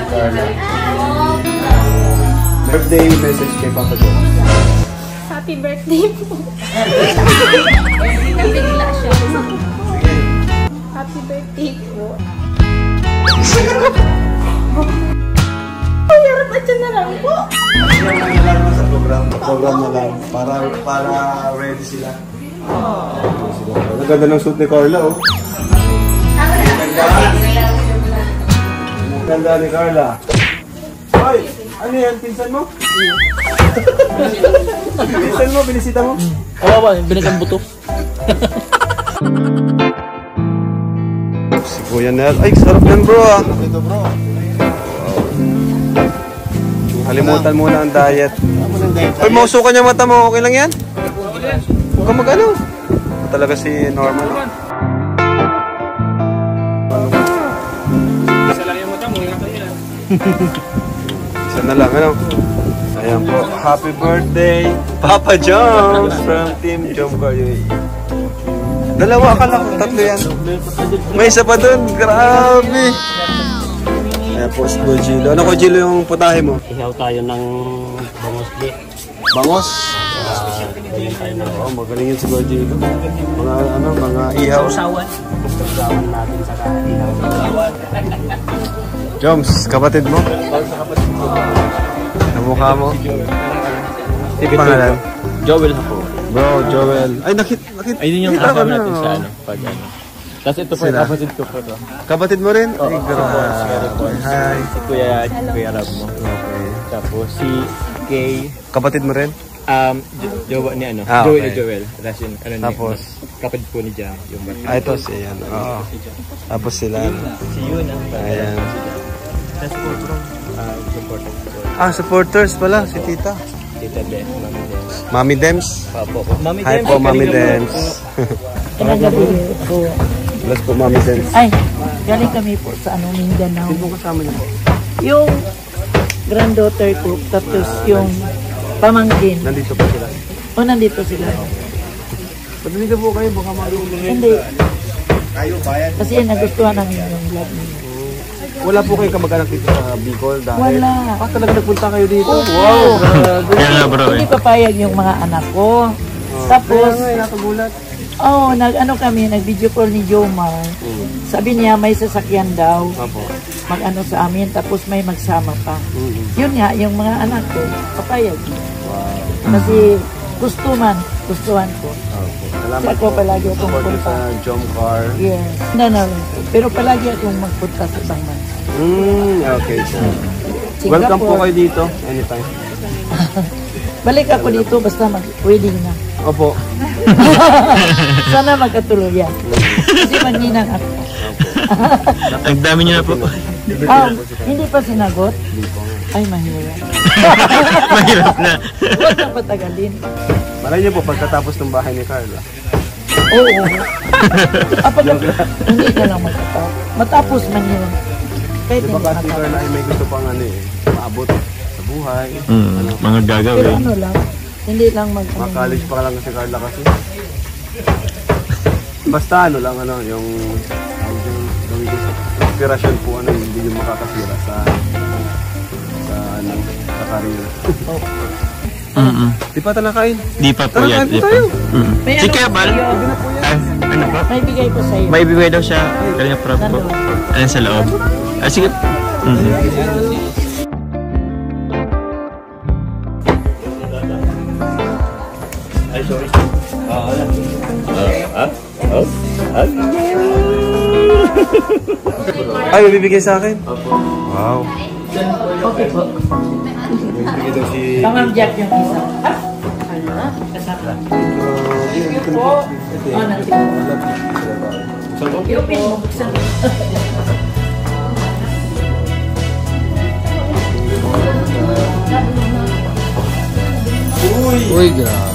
Carla. Birthday message kay Papa Jones. Happy birthday po. Nabigla siya. Happy birthday po. Ay, harap at dyan na lang po. Yan lang sa program. Program na lang. Para ready sila. Ang ganda ng suit ni Carla, oh. Ang ganda ni Carla. Hoy! Ano yan? Pinsan mo? Pinsan mo? Binisita mo? Oo ba? Binitang buto. Si Kuya Nel. Ay, sarap yan bro ah. Ito bro. Kalimutan muna ang diet. Hoy, mausukan niya mata mo. Okay lang yan? Huwag kang mag-ano. Talaga si Norman. Isa lang yung mata mo. Isa na lang, ano? Ayan po. Happy birthday, Papa Jones from Team Jomcar. Dalawa, akala ko. Tatlo yan. May isa pa dun. Grabe. Ayan po si Gojilo. Ano Gojilo yung putahe mo? Ihaw tayo ng bangos di. Bangos? Tayo magaling yun si Gojilo. Mga ihaw. usawan. Usawan natin sa ihaw. Joms, kapatid mo? Namukha mo? Pangalan? Joel po. Bro, Joel. Ay, nakita. Ay, yun yung kasama natin sa ano. Pag ano. Tapos ito po, kapatid ko po to. Kapatid mo rin? Oo. Hi. Si Kuya Rab mo. Okay. Tapos si Kay. Kapatid mo rin? Jowa ni ano. Okay. Joel. Tapos yun, ano Tapos? kapatid po ni Jam. Yung Ito si yan. Oo. Tapos sila. Si Yun. Ayan. Tapos po, supporters. Supporters pala. Si Tita. Tita Beth, Mami Mami Dems. Dems. Mami Hi po, Mami Dems. Bless po, Mami Dems. Ay, galing kami po sa Mindanao. Sino po kasama niyo po? Yung granddaughter ko, tapos yung pamangkin. Nandito po sila. O, nandito sila. Patuloy po kayo. Baka malulungin. Hindi. Kasi nagustuhan namin yung vlog niyo. Wala po kayo kamag-anak dito sa Bicol dahil... Wala. Talaga nagpunta kayo dito? Wow! Kaya nga bro Hindi papayag yung mga anak ko. Tapos, nakagulat. nag-ano kami, nag-video call ni Jomar. Sabi niya, may sasakyan daw. Mag-ano sa amin, tapos may magsama pa. Yun nga, yung mga anak ko, papayag. Kasi gustuhan ko. Salamat Ako palagi akong Support punta. sa Jomcar. Yes. No. Pero palagi akong magpunta sa ibang bansa. Okay, sir. Welcome po kayo dito. Anytime. Balik ako dito basta mag-wedding na. Opo. Sana magkatuluyan. Kasi maninang ako. Ang dami niyo na po. Hindi pa sinagot? Ay, mahirap. Mahirap na. Huwag na patagalin. Malay niyo po pagkatapos ng bahay ni Carla. Oo. Hindi na lang magkatapos. Matapos man yun. Kahit Diba hindi kasi matapos. Carla ay may gusto pang maabot sa buhay. Mga Pero gagawin. ano lang, hindi lang College pa lang si Carla kasi. Basta yung gawin ko sa inspirasyon po hindi yung makakasira sa career. Di pa tayo nakain? Di pa po yan. Di pa. Si Kebal. Ano po? May bigay ko sa'yo. May bibigay daw siya. Kanya prop po. Ayan sa loob. Sige. Ay, sorry. Ay, may bibigay sa akin? Wow. Okay po. Bibigay daw si... Tamang Jack yung isa. Kasama. I-open mo. Buksan mo. Uy, grabe.